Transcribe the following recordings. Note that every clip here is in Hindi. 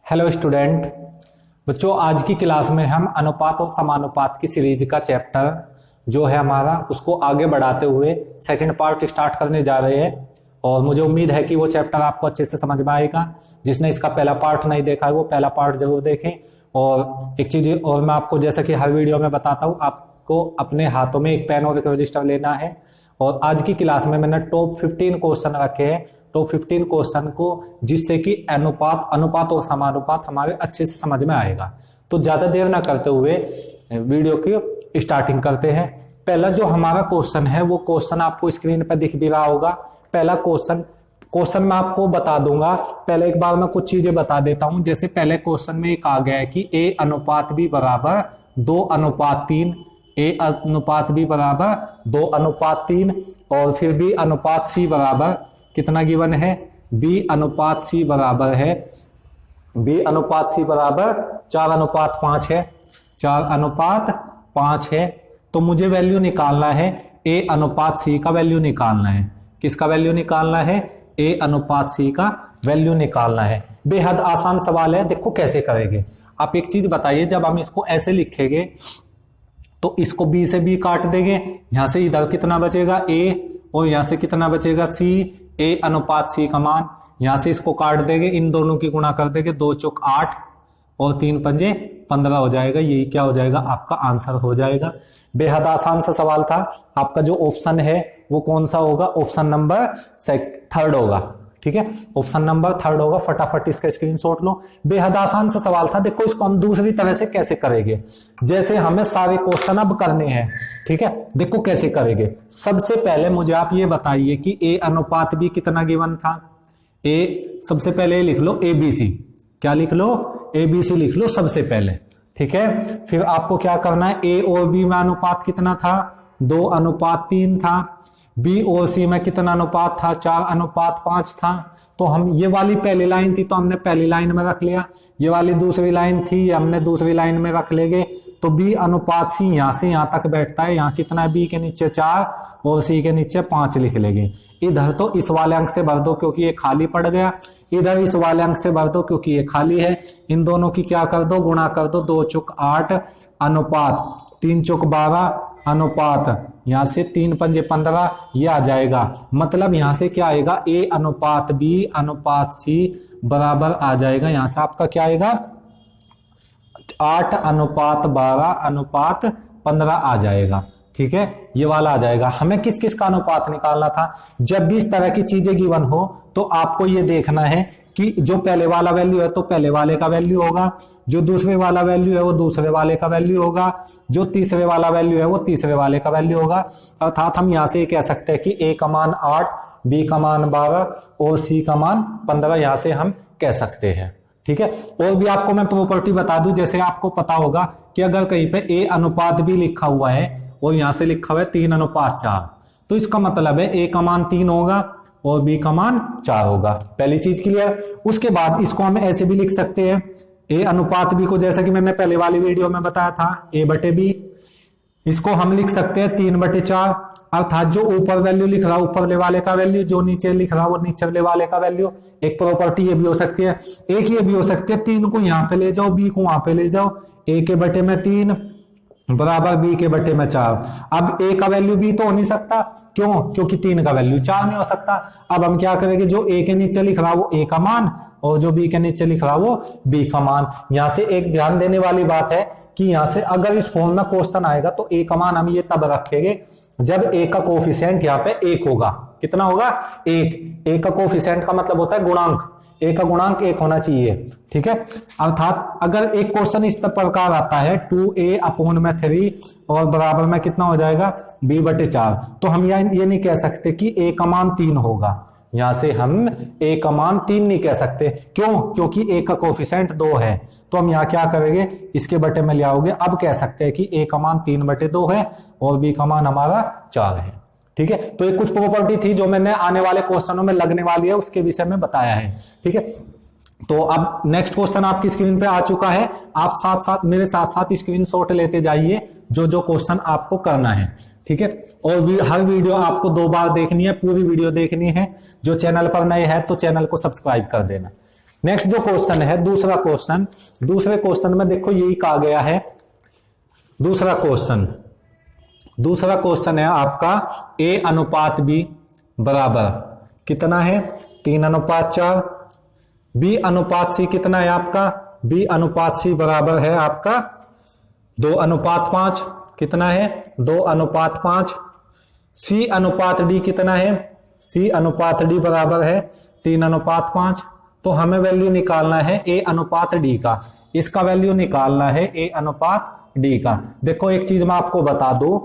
Hello student. बच्चों, आज की क्लास में हम अनुपात और समानुपात की सीरीज का चैप्टर जो है हमारा उसको आगे बढ़ाते हुए सेकंड पार्ट स्टार्ट करने जा रहे हैं और मुझे उम्मीद है कि वो चैप्टर आपको अच्छे से समझ में आएगा। जिसने इसका पहला पार्ट नहीं देखा है वो पहला पार्ट जरूर देखें। और एक चीज और मैं आपको, जैसा कि हर वीडियो में बताता हूँ, आपको अपने हाथों में एक पेन और एक रजिस्टर लेना है और आज की क्लास में मैंने टॉप 15 क्वेश्चन रखे हैं। टॉप 15 क्वेश्चन को जिससे कि अनुपात और समानुपात हमारे अच्छे से समझ में आएगा। तो ज्यादा देर ना करते हुए वीडियो की स्टार्टिंग करते हैं। पहला जो हमारा क्वेश्चन है वो क्वेश्चन आपको स्क्रीन पर दिख भी रहा होगा। पहला क्वेश्चन मैं आपको बता दूंगा। पहले एक बार मैं कुछ चीजें बता देता हूं। जैसे पहले क्वेश्चन में एक आ गया है कि a अनुपात b बराबर 2:3, a अनुपात b बराबर 2:3 और फिर b अनुपात c बराबर कितना गिवन है, b अनुपात c बराबर है, b अनुपात c बराबर 4:5 है, 4:5 है। तो मुझे वैल्यू निकालना है a अनुपात c का वैल्यू निकालना है। किसका वैल्यू निकालना है? a अनुपात c का वैल्यू निकालना है। बेहद आसान सवाल है। देखो कैसे करेंगे। आप एक चीज बताइए, जब हम इसको ऐसे लिखेंगे तो इसको b से b काट देंगे, यहां से इधर कितना बचेगा a और यहां से कितना बचेगा c। a अनुपात c का मान यहां से इसको काट देंगे, इन दोनों की गुणा कर देंगे, 2 चौक 8 और 3 पंजे 15 हो जाएगा। यही क्या हो जाएगा? आपका आंसर हो जाएगा। बेहद आसान सा सवाल था। आपका जो ऑप्शन है वो कौन सा होगा? ऑप्शन नंबर 3 होगा। ठीक है, ऑप्शन नंबर 3 होगा। फटाफट इसका स्क्रीनशॉट लो। बेहद आसान सा सवाल था। देखो इसको हम दूसरी तरह से कैसे करेंगे, जैसे हमें सारे क्वेश्चन अब करने हैं। ठीक है, देखो कैसे करेंगे। सबसे पहले मुझे आप ये बताइए कि a अनुपात b कितना गिवन था। a सबसे पहले लिख लो abc। क्या लिख लो? abc लिख लो सबसे पहले। ठीक है, फिर आपको क्या करना है, a और b में अनुपात कितना था? 2:3 था। b और c में कितना अनुपात था? 4:5 था। तो हम ये वाली पहली लाइन थी तो हमने पहली लाइन में रख लिया, ये वाली दूसरी लाइन थी हमने दूसरी लाइन में रख लेंगे। तो b अनुपात c यहां से यहां तक बैठता है। यहाँ कितना है? b के नीचे 4 और c के नीचे 5 लिख लेंगे। इधर तो इस वाले अंक से भर दो क्योंकि ये खाली पड़ गया, इधर इस वाले अंक से भर दो क्योंकि ये खाली है। इन दोनों की क्या कर दो? गुणा कर दो। 2 चौक 8 अनुपात 3 चौक 12 अनुपात यहां से 3 पंजे 15 ये आ जाएगा। मतलब यहां से क्या आएगा? a अनुपात b अनुपात c बराबर आ जाएगा। यहां से आपका क्या आएगा? 8:12 अनुपात 15 आ जाएगा। ठीक है, ये वाला आ जाएगा। हमें किस किस का अनुपात निकालना था? जब भी इस तरह की चीजें गिवन हो तो आपको ये देखना है कि जो पहले वाला वैल्यू है तो पहले वाले का वैल्यू होगा, जो दूसरे वाला वैल्यू है वो दूसरे वाले का वैल्यू होगा, जो तीसरे वाला वैल्यू है वो तीसरे वाले का वैल्यू होगा। अर्थात हम यहां से कह सकते हैं कि a का मान 8, b का मान 12 और c का मान 15 यहां से हम कह सकते हैं। ठीक है, और भी आपको मैं प्रॉपर्टी बता दूं। जैसे आपको पता होगा कि अगर कहीं पे a अनुपात b लिखा हुआ है और यहां से लिखा हुआ है 3:4, तो इसका मतलब है a का मान 3 होगा और b का मान 4 होगा। पहली चीज क्लियर। उसके बाद इसको हम ऐसे भी लिख सकते हैं, a अनुपात b को, जैसा कि मैंने पहले वाली वीडियो में बताया था, a/b। इसको हम लिख सकते हैं 3/4। अर्थात जो ऊपर वैल्यू लिख रहा है ऊपरले वाले का वैल्यू, जो नीचे लिख रहा है वो निचले वाले का वैल्यू। एक प्रॉपर्टी ये भी हो सकती है। एक ये भी हो सकती है 3 को यहां पे ले जाओ, b को वहां पे ले जाओ, a/3 बराबर b/4। अब a का वैल्यू b तो हो नहीं सकता। क्यों? क्योंकि 3 का वैल्यू 4 नहीं हो सकता। अब हम क्या करेंगे, जो a के नीचे लिख रहा है वो a का मान और जो b के नीचे लिख रहा है वो b का मान। यहां से एक ध्यान देने वाली बात है कि यहां से अगर इस फॉर्म में क्वेश्चन आएगा तो a का मान हम ये तब रखेंगे जब a का कोफिशिएंट यहाँ पे 1 होगा। कितना होगा? 1। a का कोफिशिएंट का मतलब होता है गुणांक, a का गुणांक 1 होना चाहिए। ठीक है, अर्थात अगर एक क्वेश्चन इस प्रकार आता है 2a/3 और बराबर में कितना हो जाएगा? b/4, तो हम ये नहीं कह सकते कि a का मान 3 होगा। यहां से हम a का मान 3 नहीं कह सकते। क्यों? क्योंकि a का कोफिशिएंट 2 है। तो हम यहाँ क्या करेंगे, इसके बटे में ले आओगे। अब कह सकते हैं कि a का मान 3/2 है और b का मान हमारा 4 है। ठीक है, तो ये कुछ प्रॉपर्टी थी जो मैंने आने वाले क्वेश्चनों में लगने वाली है, उसके विषय में बताया है। ठीक है, तो अब नेक्स्ट क्वेश्चन आपकी स्क्रीन पे आ चुका है। आप साथ साथ मेरे साथ स्क्रीनशॉट लेते जाइए जो जो क्वेश्चन आपको करना है। ठीक है, और हर वीडियो आपको 2 बार देखनी है, पूरी वीडियो देखनी है। जो चैनल पर नए हैं तो चैनल को सब्सक्राइब कर देना। नेक्स्ट जो क्वेश्चन है दूसरे क्वेश्चन में देखो यही कहा गया है। दूसरा क्वेश्चन है आपका A अनुपात B बराबर कितना है 3:4। B अनुपात C कितना है आपका, B अनुपात C बराबर है आपका 2:5 कितना है 2:5। C अनुपात D कितना है, C अनुपात D बराबर है 3:5। तो हमें वैल्यू निकालना है A अनुपात D का, इसका वैल्यू निकालना है A अनुपात D का। देखो एक चीज मैं आपको बता दूं,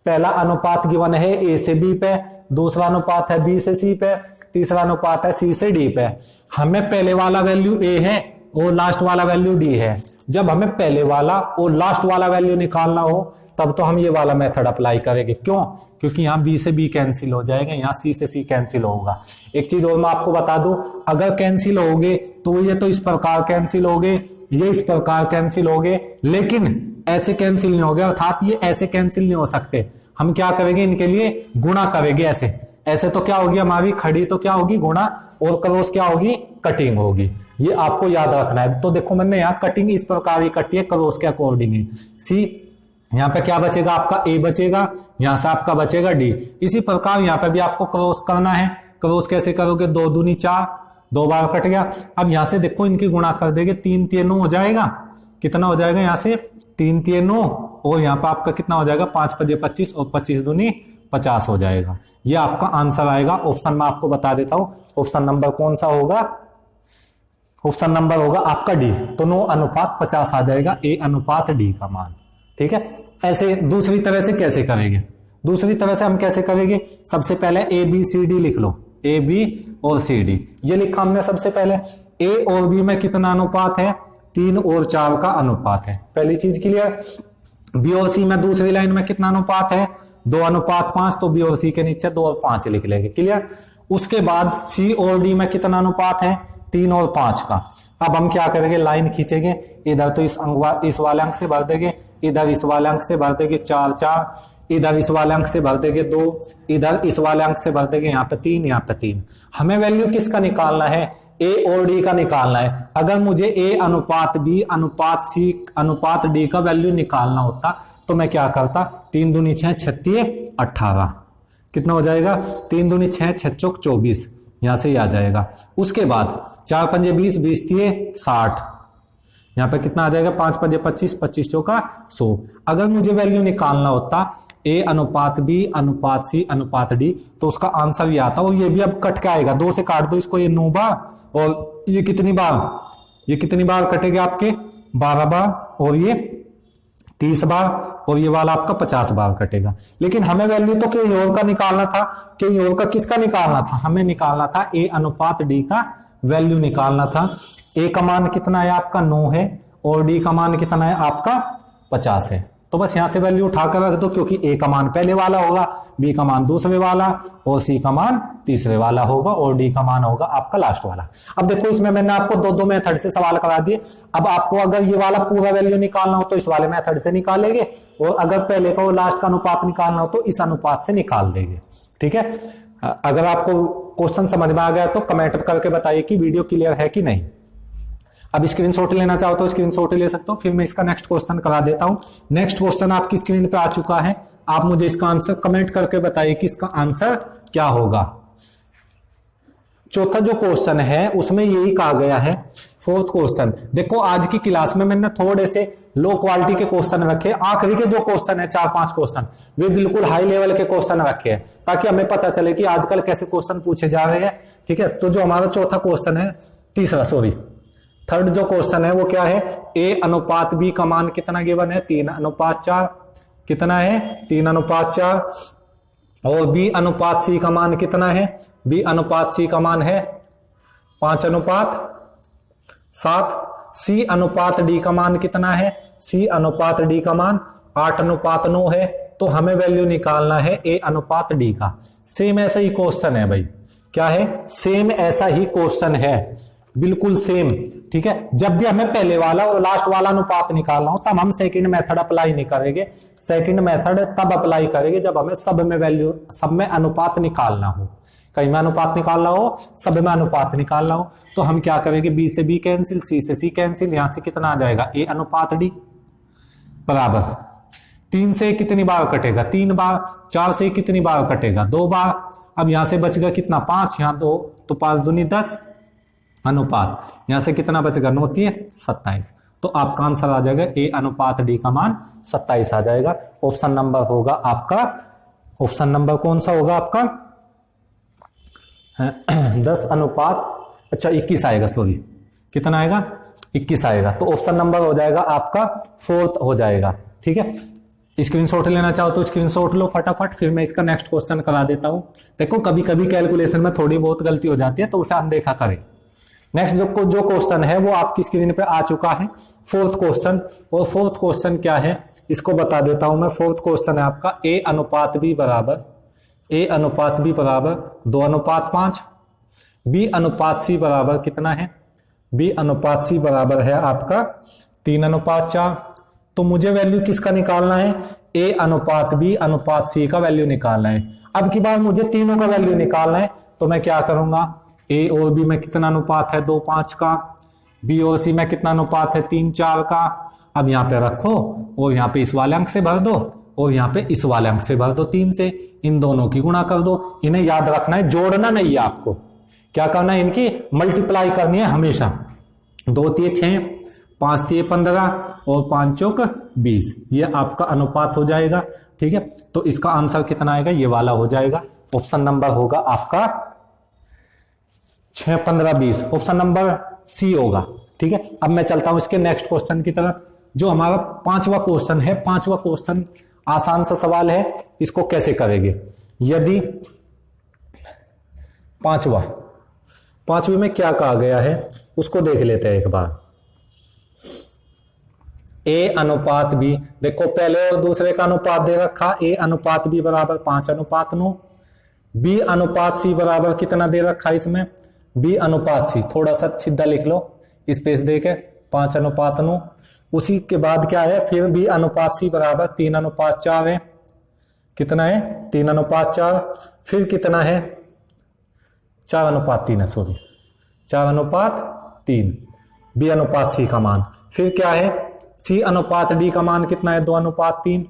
पहला अनुपात गिवन है A से B पे, दूसरा अनुपात है B से C पे, तीसरा अनुपात है C से D पे। हमें पहले वाला वैल्यू A है और लास्ट वाला वैल्यू D है। जब हमें पहले वाला और लास्ट वाला वैल्यू निकालना हो तब तो हम ये वाला मेथड अप्लाई करेंगे। क्यों? क्योंकि यहाँ B से B कैंसिल हो जाएगा, यहाँ C से C कैंसिल होगा। एक चीज और मैं आपको बता दूं, अगर कैंसिल होगे तो ये तो इस प्रकार कैंसिल होगे, ये इस प्रकार कैंसिल होगे, लेकिन ऐसे कैंसिल नहीं होगे, अर्थात ये ऐसे कैंसिल नहीं हो सकते। हम क्या करेंगे, इनके लिए गुणा करेंगे। ऐसे तो क्या होगी हमारी खड़ी, तो क्या होगी गुणा, और क्रॉस क्या होगी कटिंग होगी। ये आपको याद रखना है। तो देखो मैंने यहाँ कटिंग इस प्रकार ही कटी है क्रॉस के अकॉर्डिंग ही। सी यहाँ पे क्या बचेगा आपका A बचेगा, यहां से आपका बचेगा D। इसी प्रकार यहाँ पे भी आपको क्रॉस करना है। क्रॉस कैसे करोगे, 2 दूनी 4, 2 बार कट गया। अब यहां से देखो इनकी गुणा कर देंगे, 3 3 9 हो जाएगा। कितना हो जाएगा यहाँ से 3 3 9, और यहाँ पे आपका कितना हो जाएगा 5 5 25 और 25 दूनी 50 हो जाएगा। ये आपका आंसर आएगा। ऑप्शन में आपको बता देता हूं, ऑप्शन नंबर कौन सा होगा, ऑप्शन नंबर होगा आपका D। तो 9:50 आ जाएगा A अनुपात D का मान। ठीक है। ऐसे दूसरी तरह से कैसे करेंगे, दूसरी तरह से हम कैसे करेंगे, सबसे पहले A B C D लिख लो, A B और C D ये लिखा हमने सबसे पहले। A और B में कितना अनुपात है, 3 और 4 का अनुपात है, पहली चीज क्लियर। B और C में दूसरी लाइन में कितना अनुपात है, 2:5, तो B और C के नीचे 2 और 5 लिख लेंगे, क्लियर। उसके बाद C और D में कितना अनुपात है, 3 और 5 का। अब हम क्या करेंगे, लाइन खींचेंगे, इधर तो इस वाले अंक से भर देंगे, इधर इस वाले अंक से भर देंगे 4 4, इधर इस वाले अंक से भर देंगे 2, इधर इस वाले अंक से भर देंगे यहाँ पे 3, यहाँ पे 3। हमें वैल्यू किसका निकालना है, A और D का निकालना है। अगर मुझे A अनुपात B अनुपात C अनुपात D का वैल्यू निकालना होता तो मैं क्या करता, 3 दूनी 6 36 18, कितना हो जाएगा 3 दूनी 6 6 चौक 24, यहां से ही आ जाएगा। उसके बाद 4 पंजे 20 20 3 60, यहाँ पे कितना आ जाएगा 5 पंजे 25 25 चौका 100। अगर मुझे वैल्यू निकालना होता A अनुपात B अनुपात C अनुपात D तो उसका आंसर ये आता, और ये भी अब कट के आएगा, 2 से काट दो इसको, ये 9 बार, और ये कितनी बार कटेगा आपके 12 बार, और ये 30 बार, और ये वाला आपका 50 बार कटेगा। लेकिन हमें वैल्यू तो कहीं और का निकालना था, कहीं और का किसका निकालना था, हमें निकालना था A अनुपात D का वैल्यू निकालना था। A का मान कितना है आपका 9 है, और D का मान कितना है आपका 50 है। तो बस यहां से वैल्यू उठाकर रख दो, क्योंकि A का मान पहले वाला होगा, B का मान दूसरे वाला, और C का मान तीसरे वाला होगा, और D का मान होगा आपका लास्ट वाला। अब देखो इसमें मैंने आपको दो मेथड से सवाल करा दिए। अब आपको अगर ये वाला पूरा वैल्यू निकालना हो तो इस वाले मेथड से निकालेंगे, और अगर पहले का और लास्ट का अनुपात निकालना हो तो इस अनुपात से निकाल देंगे। ठीक है। अगर आपको क्वेश्चन समझ में आ गया तो कमेंट करके बताइए कि वीडियो क्लियर है कि नहीं। अब स्क्रीनशॉट लेना चाहो तो स्क्रीनशॉट ले सकते हो। फिर मैं इसका नेक्स्ट क्वेश्चन करा देता हूं। नेक्स्ट क्वेश्चन आपकी स्क्रीन पे आ चुका है, आप मुझे इसका आंसर कमेंट करके बताइए कि इसका आंसर क्या होगा। चौथा जो क्वेश्चन है उसमें यही कहा गया है। फोर्थ क्वेश्चन देखो, आज की क्लास में मैंने थोड़े से लो क्वालिटी के क्वेश्चन रखे, आखिरी के जो क्वेश्चन है 4-5 क्वेश्चन वे बिल्कुल हाई लेवल के क्वेश्चन रखे हैं, ताकि हमें पता चले कि आजकल कैसे क्वेश्चन पूछे जा रहे हैं। ठीक है। तो जो हमारा चौथा क्वेश्चन है, थर्ड जो क्वेश्चन है वो क्या है, A अनुपात B का मान कितना गिवन है, 3:4, कितना है 3:4, और B अनुपात C का मान कितना है, B अनुपात C का मान है 5:7, C अनुपात D का मान कितना है, C अनुपात D का मान 8:9 है। तो हमें वैल्यू निकालना है A अनुपात D का। सेम ऐसा ही क्वेश्चन है भाई, क्या है, सेम ऐसा ही क्वेश्चन है, बिल्कुल सेम। ठीक है। जब भी हमें पहले वाला और लास्ट वाला अनुपात निकालना हो तब हम सेकंड मेथड अप्लाई नहीं करेंगे। सेकंड मेथड तब अप्लाई करेंगे जब हमें सब में अनुपात निकालना हो। कहीं में अनुपात निकालना हो, सब में अनुपात निकालना हो, तो हम क्या करेंगे, बी से बी कैंसिल, सी से सी कैंसिल, यहां से कितना आ जाएगा ए अनुपात डी बराबर 3 से कितनी बार कटेगा 3 बार, 4 से कितनी बार कटेगा 2 बार, अब यहां से बचेगा कितना 5, यहां 2 तो 5 दूनी 10 अनुपात, यहां से कितना बचेगा 9 3 27, तो आपका आंसर आ जाएगा ए अनुपात डी का मान 27 आ जाएगा। ऑप्शन नंबर होगा आपका, ऑप्शन नंबर कौन सा होगा आपका 10 अनुपात अच्छा 21 आएगा, सॉरी कितना आएगा 21 आएगा, तो ऑप्शन नंबर हो जाएगा आपका 4th हो जाएगा। ठीक है, स्क्रीनशॉट लेना चाहो तो स्क्रीनशॉट लो फटाफट, फिर मैं इसका नेक्स्ट क्वेश्चन करा देता हूं। देखो कभी कभी कैलकुलेशन में थोड़ी बहुत गलती हो जाती है, तो उसे हम देखा करें। नेक्स्ट जो क्वेश्चन है वो आपकी स्क्रीन पे आ चुका है, 4th क्वेश्चन, और 4th क्वेश्चन क्या है इसको बता देता हूं मैं। 4th क्वेश्चन है आपका ए अनुपात बी बराबर 2 अनुपात 5, बी अनुपात सी बराबर कितना है, बी अनुपात सी बराबर है आपका 3 अनुपात 4। तो मुझे वैल्यू किसका निकालना है, ए अनुपात बी अनुपात सी का वैल्यू निकालना है। अब की बार मुझे तीनों का वैल्यू निकालना है, तो मैं क्या करूंगा, ए और बी में कितना अनुपात है 2 5 का, बी और सी में कितना अनुपात है 3 4 का। अब यहाँ पे रखो और यहाँ पे इस वाले अंक से भर दो और यहाँ पे इस वाले अंक से भर दो 3 से, इन दोनों की गुणा कर दो। इन्हें याद रखना है, जोड़ना नहीं है आपको, क्या करना है इनकी मल्टीप्लाई करनी है हमेशा। 2 3 6, 5 3 15 और 5 चौक 20, ये आपका अनुपात हो जाएगा। ठीक है, तो इसका आंसर कितना आएगा, ये वाला हो जाएगा। ऑप्शन नंबर होगा आपका 6 15 20, ऑप्शन नंबर सी होगा। ठीक है, अब मैं चलता हूं इसके नेक्स्ट क्वेश्चन की तरफ, जो हमारा 5वां क्वेश्चन है। 5वां क्वेश्चन आसान सा सवाल है, इसको कैसे करेंगे। यदि 5वें में क्या कहा गया है उसको देख लेते हैं एक बार। ए अनुपात बी, देखो पहले और दूसरे का अनुपात दे रखा, ए अनुपात बी बराबर 5 अनुपात 9, बी अनुपात सी बराबर कितना दे रखा इसमें, बी अनुपात सी, थोड़ा सा सीधा लिख लो स्पेस देके 5 अनुपात 9। उसी के बाद क्या है, फिर बी अनुपात सी बराबर 3 अनुपात 4 है, कितना है 3 अनुपात 4, फिर कितना है 4 अनुपात 3 है, सॉरी 4 अनुपात 3, बी अनुपात सी का मान। फिर क्या है, सी अनुपात डी का मान कितना है 2 अनुपात 3,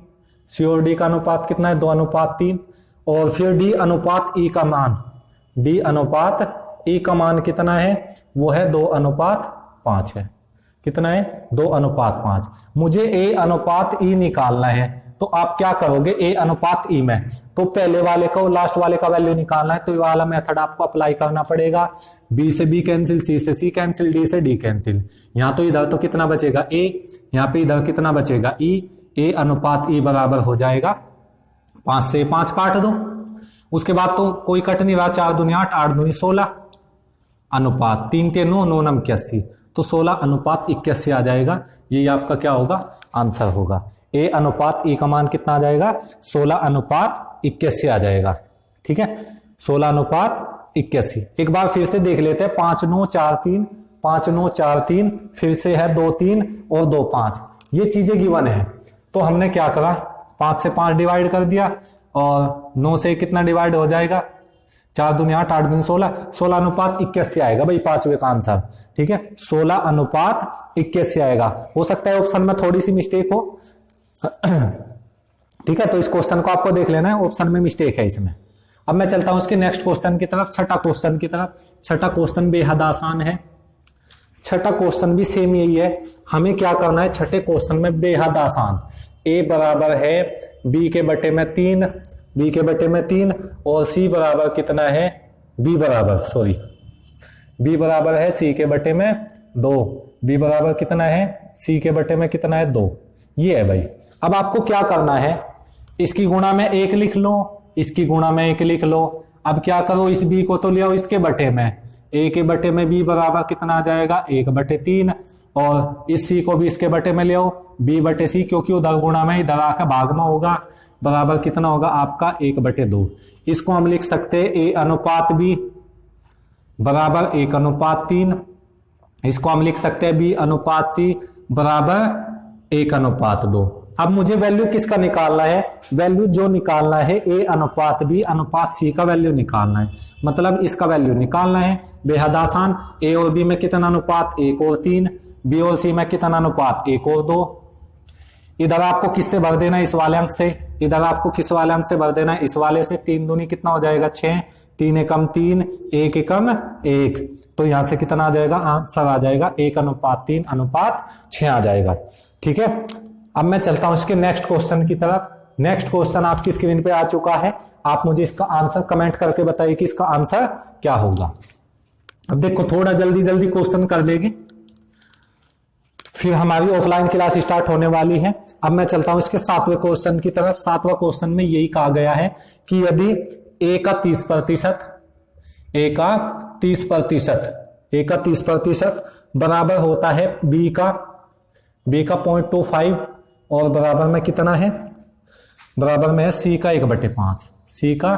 सी और डी का अनुपात कितना है 2 अनुपात 3, और फिर डी अनुपात ई का मान, डी अनुपात ई का मान कितना है, वो है 2 अनुपात 5 है, कितना है 2 अनुपात 5। मुझे ए अनुपात ई निकालना है, तो आप क्या करोगे, ए अनुपात ई में तो पहले वाले का और लास्ट वाले का वैल्यू निकालना है, तो ये वाला मेथड आपको अप्लाई करना पड़ेगा। बी से बी कैंसिल, सी से सी कैंसिल, डी से डी कैंसिल, यहां तो इधर तो कितना बचेगा ए, यहां पे इधर कितना बचेगा ई, ए अनुपात ई बराबर हो जाएगा 5 से 5 काट दो, उसके बाद तो कोई कट नहीं रहा, 4 दूनी 8, 8 दूनी 16 अनुपात 3 के 9, 9 9 81, तो 16 अनुपात 81 आ जाएगा। ये आपका क्या होगा, आंसर होगा। ए अनुपात ई का मान कितना आ जाएगा, 16 अनुपात 81 आ जाएगा। ठीक है, 16 अनुपात 81। एक बार फिर से देख लेते हैं, 5 9 4 3, 5 9 4 3, फिर से है 2 3 और 2 5, ये चीजें गिवन है। तो हमने क्या करा, 5 से 5 डिवाइड कर दिया और 9 से कितना डिवाइड हो जाएगा, 4 दूनी 8, 8 दूनी 16, 16 अनुपात 81 आएगा भाई 5वें का आंसर। ठीक है, 16 अनुपात 81 आएगा। हो सकता है ऑप्शन में थोड़ी सी मिस्टेक हो, ठीक है, तो इस क्वेश्चन को आपको देख लेना है, ऑप्शन में मिस्टेक है इसमें। अब मैं चलता हूं इसके नेक्स्ट क्वेश्चन की तरफ, छठा क्वेश्चन की तरफ। छठा क्वेश्चन बेहद आसान है, छठा क्वेश्चन भी सेम यही है। हमें क्या करना है छठे क्वेश्चन में, बेहद आसान। ए बराबर है बी के बटे में 3, बी के बटे में 3, और सी बराबर कितना है, बी बराबर है सी के बटे में 2, बी बराबर कितना है, सी के बटे में कितना है 2, ये है भाई। अब आपको क्या करना है, इसकी गुणा में 1 लिख लो, इसकी गुणा में 1 लिख लो। अब क्या करो, इस बी को तो ले आओ इसके बटे में, ए के बटे में बी बराबर कितना आ जाएगा 1/3, और इस सी को भी इसके बटे में ले आओ, बी बटे सी, क्योंकि उधर गुणा में इधर आकर भाग में होगा, बराबर कितना होगा आपका 1/2। इसको हम लिख सकते हैं ए अनुपात बी बराबर 1/3, इसको हम लिख सकते हैं बी अनुपात सी बराबर 1/2। अब मुझे वैल्यू किसका निकालना है, वैल्यू जो निकालना है ए अनुपात बी अनुपात सी का वैल्यू निकालना है, मतलब इसका वैल्यू निकालना है। बेहद आसान, ए और बी में कितना अनुपात 1 और 3, बी और सी में कितना अनुपात 1 और 2। इधर आपको किससे भर देना है, इस वाले अंक से, इधर आपको किस वाले अंक से भर देना है, इस वाले से। 3 दूनी कितना हो जाएगा 6, 3 एकम 3, 1 एकम 1, तो यहां से कितना आ जाएगा, आंसर आ जाएगा 1 अनुपात 3 अनुपात 6 आ जाएगा। ठीक है, अब मैं चलता हूं इसके नेक्स्ट क्वेश्चन की तरफ। नेक्स्ट क्वेश्चन आपकी स्क्रीन पे आ चुका है, आप मुझे इसका आंसर कमेंट करके बताइए कि इसका आंसर क्या होगा। अब देखो थोड़ा जल्दी जल्दी क्वेश्चन कर लेंगे, फिर हमारी ऑफलाइन क्लास स्टार्ट होने वाली है। अब मैं चलता हूं इसके 7वें क्वेश्चन की तरफ। 7वां क्वेश्चन में यही कहा गया है कि यदि ए का 30% बराबर होता है बी का 0.25 और बराबर में कितना है, बराबर में है सी का 1/5, सी का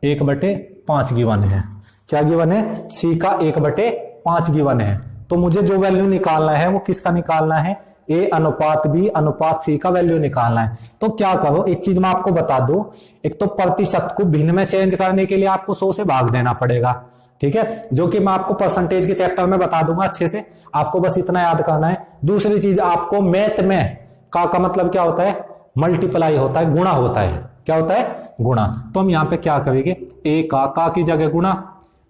1/5 गिवन है। क्या गिवन है, सी का 1/5 गिवन है। तो मुझे जो वैल्यू निकालना है वो किसका निकालना है, ए अनुपात बी अनुपात सी का वैल्यू निकालना है। तो क्या करो, एक चीज मैं आपको बता दूं, एक तो प्रतिशत को भिन्न में चेंज करने के लिए आपको 100 से भाग देना पड़ेगा। ठीक है, जो कि मैं आपको परसेंटेज के चैप्टर में बता दूंगा अच्छे से, आपको बस इतना याद करना है। दूसरी चीज, आपको मैथ में का मतलब क्या होता है, मल्टीप्लाई होता है, गुणा होता है। क्या होता है, गुणा। तो हम यहाँ पे क्या करेंगे, ए का की जगह गुणा,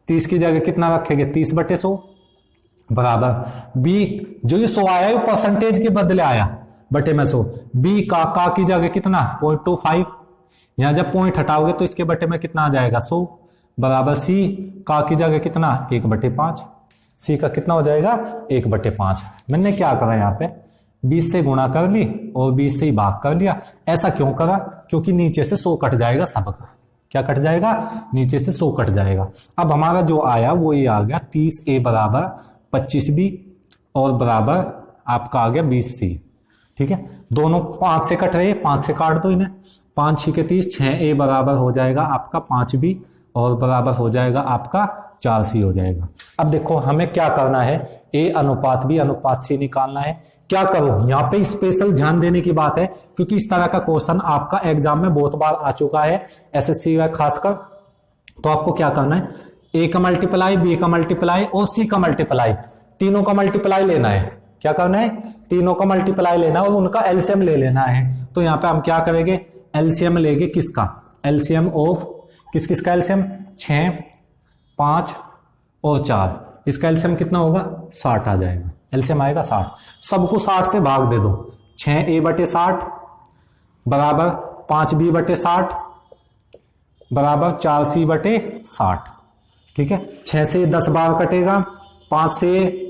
30 की जगह कितना रखेंगे 30/100 बराबर बी, जो ये 100 आया है परसेंटेज के बदले आया बटे में 100, बी का की जगह कितना 0.25, यहां जब पॉइंट हटाओगे तो इसके बटे में कितना आ जाएगा 100 बराबर सी का की जगह कितना 1/5, सी का कितना हो जाएगा 1/5। मैंने क्या करा यहाँ पे 20 से गुणा कर ली और 20 से ही भाग कर लिया। ऐसा क्यों करा, क्योंकि नीचे से 100 कट जाएगा सबका। क्या कट जाएगा, नीचे से 100 कट जाएगा। अब हमारा जो आया वो ये आ गया 30A बराबर 25B और बराबर आपका आ गया 20C। ठीक है, दोनों 5 से कट रहे, 5 से काट दो इन्हें, 5 6 के 30, 6A बराबर हो जाएगा आपका 5B और बराबर हो जाएगा आपका 4C हो जाएगा। अब देखो हमें क्या करना है, A अनुपात B अनुपात C निकालना है। क्या करो, यहाँ पे स्पेशल ध्यान देने की बात है, क्योंकि इस तरह का क्वेश्चन आपका एग्जाम में बहुत बार आ चुका है, SSC में खासकर। तो आपको क्या करना है, A का मल्टीप्लाई, B का मल्टीप्लाई और C का मल्टीप्लाई, तीनों का मल्टीप्लाई लेना है। क्या करना है, तीनों का मल्टीप्लाई लेना और उनका एलसीएम ले लेना है। तो यहाँ पे हम क्या करेंगे, एलसीएम लेंगे किसका, एलसीएम ऑफ किस किसका एलसीएम, 6 5 और 4, इसका एलसीएम कितना होगा 60 आ जाएगा, एलसीएम आएगा 60। सबको 60 से भाग दे दो, 6A/60 बराबर 5B/60 बराबर 4C/60। ठीक है, 6 से 10 बार कटेगा, 5 से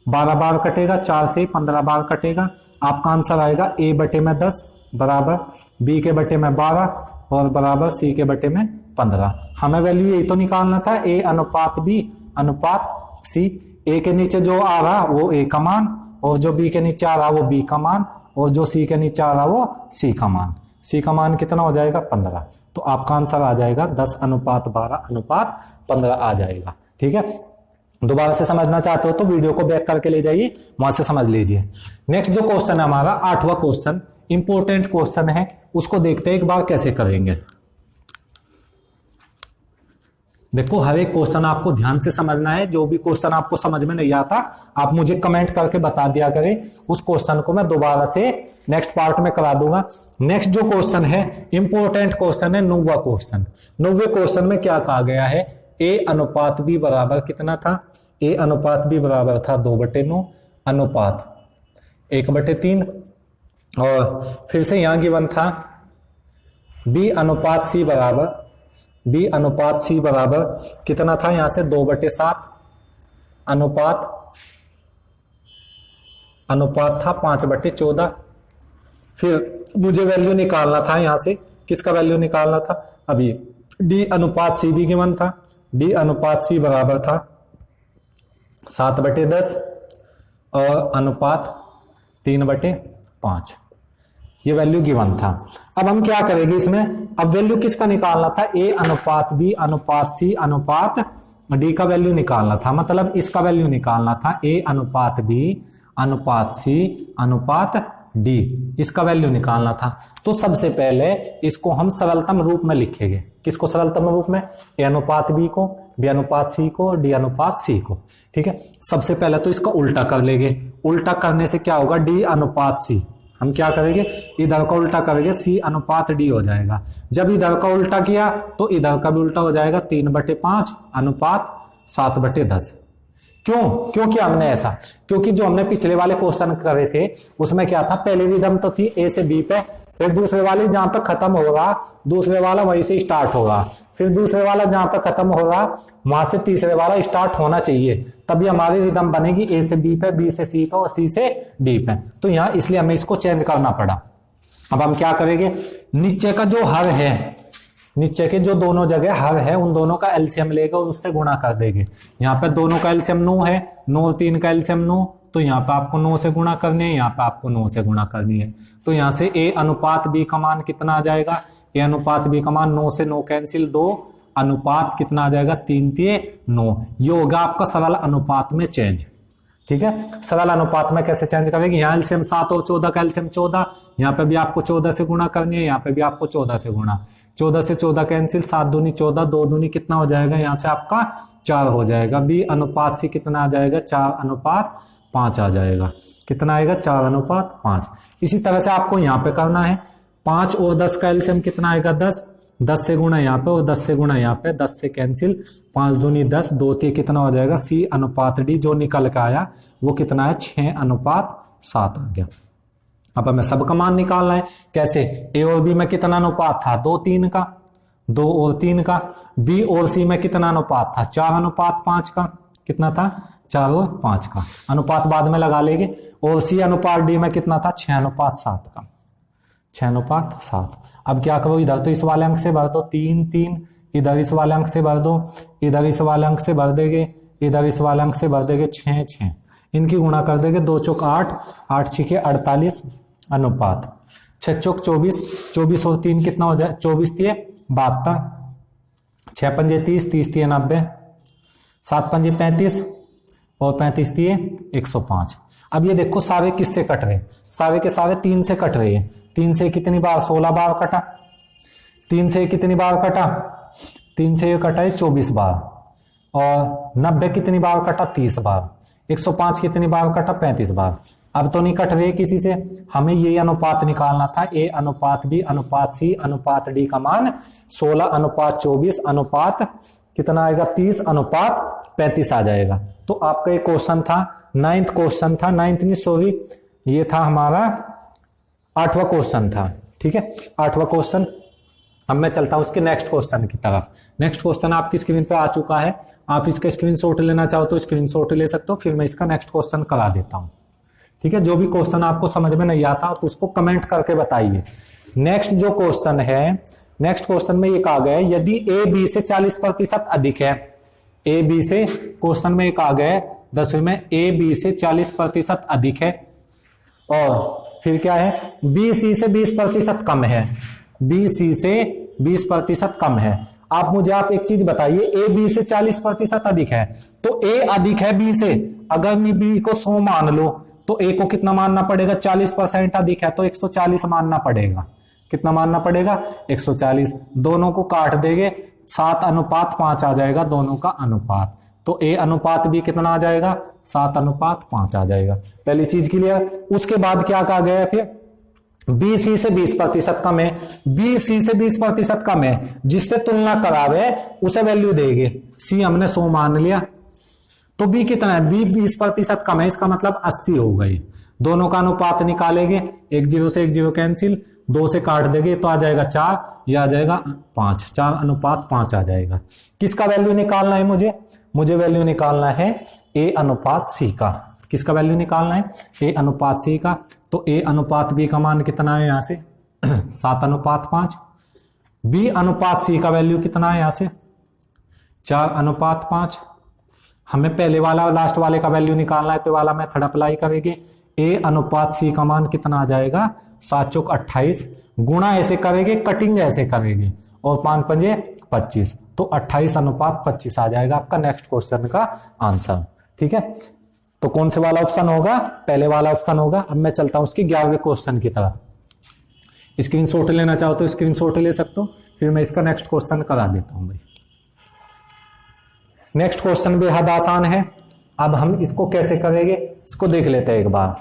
12 बार कटेगा, 4 से 15 बार कटेगा। आपका आंसर आएगा A/10 बराबर B के बटे में 12 और बराबर C के बटे में 15। हमें वैल्यू यही तो निकालना था, A अनुपात B अनुपात C। A के नीचे जो आ रहा वो A का मान, और जो B के नीचे आ रहा वो B का मान, और जो C के नीचे आ रहा वो C का मान। C का मान कितना हो जाएगा 15। तो आपका आंसर आ जाएगा 10:12:15 आ जाएगा। ठीक है, दोबारा से समझना चाहते हो तो वीडियो को बैक करके ले जाइए, वहां से समझ लीजिए। नेक्स्ट जो क्वेश्चन है हमारा 8वां क्वेश्चन, इंपॉर्टेंट क्वेश्चन है, उसको देखते हैं एक बार कैसे करेंगे। देखो हर एक क्वेश्चन आपको ध्यान से समझना है। जो भी क्वेश्चन आपको समझ में नहीं आता आप मुझे कमेंट करके बता दिया करें, उस क्वेश्चन को मैं दोबारा से नेक्स्ट पार्ट में करा दूंगा। नेक्स्ट जो क्वेश्चन है इंपॉर्टेंट क्वेश्चन है 9वां क्वेश्चन। 9वें क्वेश्चन में क्या कहा गया है, A अनुपात B बराबर कितना था, A अनुपात B बराबर था 2/9 अनुपात 1/3, और फिर से यहां गिवन था B अनुपात C बराबर कितना था, यहां से 2/7 अनुपात था 5/14। फिर मुझे वैल्यू निकालना था, यहां से किसका वैल्यू निकालना था, अभी D अनुपात C भी गिवन था, D अनुपात C बराबर था 7/10 और अनुपात 3/5, ये वैल्यू गिवन था। अब हम क्या करेंगे इसमें, अब वैल्यू किसका निकालना था, A अनुपात B अनुपात C अनुपात D का वैल्यू निकालना था, मतलब इसका वैल्यू निकालना था A अनुपात B अनुपात C अनुपात डी, इसका वैल्यू निकालना था। तो सबसे पहले इसको हम सरलतम रूप में लिखेंगे। किसको सरलतम रूप में? ए अनुपात बी को, बी अनुपात सी को, डी अनुपात सी को। ठीक है, सबसे पहले तो इसका उल्टा कर लेंगे। उल्टा करने से क्या होगा? डी अनुपात सी। हम क्या करेंगे? इधर का उल्टा करेंगे, सी अनुपात डी हो जाएगा। जब इधर का उल्टा किया तो इधर का भी उल्टा हो जाएगा, 3/5 अनुपात 7/10। क्यों किया हमने ऐसा? क्योंकि जो हमने पिछले वाले क्वेश्चन करे थे उसमें क्या था? पहली रिदम तो थी ए से बी पे, फिर दूसरे वाली जहां पे खत्म होगा दूसरे वाला वहीं से स्टार्ट होगा, फिर दूसरे वाला जहां पे खत्म होगा वहां से तीसरे वाला स्टार्ट होना चाहिए, तभी हमारी रिदम बनेगी ए से बी पे, बी से सी पे और सी से डी पे। तो यहाँ इसलिए हमें इसको चेंज करना पड़ा। अब हम क्या करेंगे? नीचे का जो हर है, नीचे के जो दोनों जगह हर है उन दोनों का एलसीएम लेकर और उससे गुणा कर देंगे। यहाँ पे दोनों का एलसीएम 9 है, 9 और 3 का एलसीएम 9, तो यहाँ पे आपको 9 से गुणा करनी है, यहाँ पे आपको 9 से गुणा करनी है। तो यहाँ से ए अनुपात बी का मान कितना आ जाएगा? ए अनुपात बी का मान 9 से 9 कैंसिल, 2 अनुपात कितना आ जाएगा? 3/9। ये होगा आपका सरल अनुपात में चेंज। ठीक है, सरल अनुपात में कैसे चेंज करेंगे? यहाँ एलसीएम 7 और 14 का एलसीएम 14, यहाँ पे भी आपको 14 से गुणा करनी है, यहाँ पे भी आपको 14 से गुणा, 14 से 14 कैंसिल, 7 दूनी 14, 2 दूनी कितना हो जाएगा? यहाँ से आपका 4 हो जाएगा। बी अनुपात सी कितना आ जाएगा? 4/5 आ जाएगा। कितना आएगा? 4/5। इसी तरह से आपको यहाँ पे करना है। 5 और 10 का एलसीएम कितना आएगा? 10, 10 से गुणा यहाँ पे और 10 से गुणा यहाँ पे, 10 से कैंसिल, 5 दूनी 10, 2 3 कितना हो जाएगा? सी अनुपात डी जो निकल के आया वो कितना है? 6/7 आ गया। अब हमें सबका मान निकालना है। कैसे? ए और बी में कितना अनुपात था? 2:3 का, 2 और 3 का। बी और सी में कितना अनुपात था? 4/5 का। कितना था? 4 और 5 का। अनुपात बाद में लगा लेंगे। और सी अनुपात डी में कितना था? 6/7 का, 6/7। अब क्या करो? इधर तो इस वाले अंक से भर दो, 3 3, इधर इस वाले अंक से भर दो, इधर इस वाले अंक से भर देंगे, इधर इस वाले अंक से भर देंगे, 6 6। इनकी गुणा कर देंगे, 2 चौक 8, 8 6 48 अनुपात 6 चौक 24, 24 और 3 कितना हो जाए? 24 3 72, 6 पंजे 30, 30 3 90, 7 पंजे 35 और 35 3 105। अब ये देखो सारे किससे कट रहे? सारे के सारे 3 से कट रहे हैं। 3 से कितनी बार? 16 बार कटा। 3 से कितनी बार कटा? 3 से कटा है 24 बार। और 90 कितनी बार कटा? 30 बार। 105 कितनी बार कटा? 35 बार। अब तो नहीं कट रहे किसी से। हमें ये अनुपात निकालना था, ए अनुपात बी अनुपात सी अनुपात डी का मान 16/24 अनुपात कितना आएगा? 30/35 आ जाएगा। तो आपका एक क्वेश्चन था, 9th क्वेश्चन था, 9th नहीं सॉरी, ये था हमारा 8वां क्वेश्चन था। ठीक है, 8वां क्वेश्चन। अब मैं चलता हूं उसके नेक्स्ट क्वेश्चन की तरफ। नेक्स्ट क्वेश्चन आपकी स्क्रीन पे आ चुका है। आप इसका स्क्रीनशॉट लेना चाहो तो स्क्रीनशॉट ले सकते हो, फिर मैं इसका नेक्स्ट क्वेश्चन करा देता हूं। ठीक है, जो भी क्वेश्चन आपको समझ में नहीं आता तो उसको कमेंट करके बताइए। नेक्स्ट जो क्वेश्चन है, नेक्स्ट क्वेश्चन में ये कहा गया है, यदि ए बी से 40% अधिक है, ए बी से क्वेश्चन में एक आ गया है 10वीं में, ए बी से 40% अधिक है और फिर क्या है? बी सी से 20% कम है, बी सी से 20% कम है। आप मुझे एक चीज बताइए, ए बी से 40% अधिक है तो ए अधिक है बी से। अगर मैं बी को 100 मान लो तो ए को कितना मानना पड़ेगा? 40% अधिक है तो 140 मानना पड़ेगा। कितना मानना पड़ेगा? 140। दोनों को काट देंगे, 7/5 आ जाएगा दोनों का अनुपात। तो ए अनुपात बी कितना आ जाएगा? 7/5 आ जाएगा। पहली चीज क्लियर। उसके बाद क्या कहा गया? फिर बी सी से 20% कम है, बी सी से 20% कम है, जिससे तुलना करावे उसे वैल्यू देंगे। सी हमने 100 मान लिया तो बी कितना है? बी 20% कम है, इसका मतलब 80 हो गई। दोनों का अनुपात निकालेंगे, 1 0 से 1 0 कैंसिल, 2 से काट देंगे तो आ जाएगा 4, यह आ जाएगा 5, 4/5 आ जाएगा। किसका वैल्यू निकालना है मुझे? मुझे वैल्यू निकालना है ए अनुपात सी का। किसका वैल्यू निकालना है? ए अनुपात सी का। तो ए अनुपात बी का मान कितना है? यहां से 7/5। बी अनुपात सी का वैल्यू कितना है? यहां से 4/5। हमें पहले वाला और लास्ट वाले का वैल्यू निकालना है तो वाला मेथड अप्लाई करेंगे। ए अनुपात सी का मान कितना आ जाएगा? 7 चौक 28। गुणा ऐसे करेंगे, कटिंग ऐसे करेंगे और 5 पंजे 25, तो 28/25 आ जाएगा आपका नेक्स्ट क्वेश्चन का आंसर। ठीक है, तो कौन से वाला ऑप्शन होगा? पहले वाला ऑप्शन होगा। अब मैं चलता हूं उसकी 11वें क्वेश्चन की तरफ। स्क्रीनशॉट लेना चाहो तो स्क्रीनशॉट ले सकते हो, फिर मैं इसका नेक्स्ट क्वेश्चन करा देता हूं भाई। नेक्स्ट क्वेश्चन बेहद आसान है। अब हम इसको कैसे करेंगे इसको देख लेते हैं एक बार।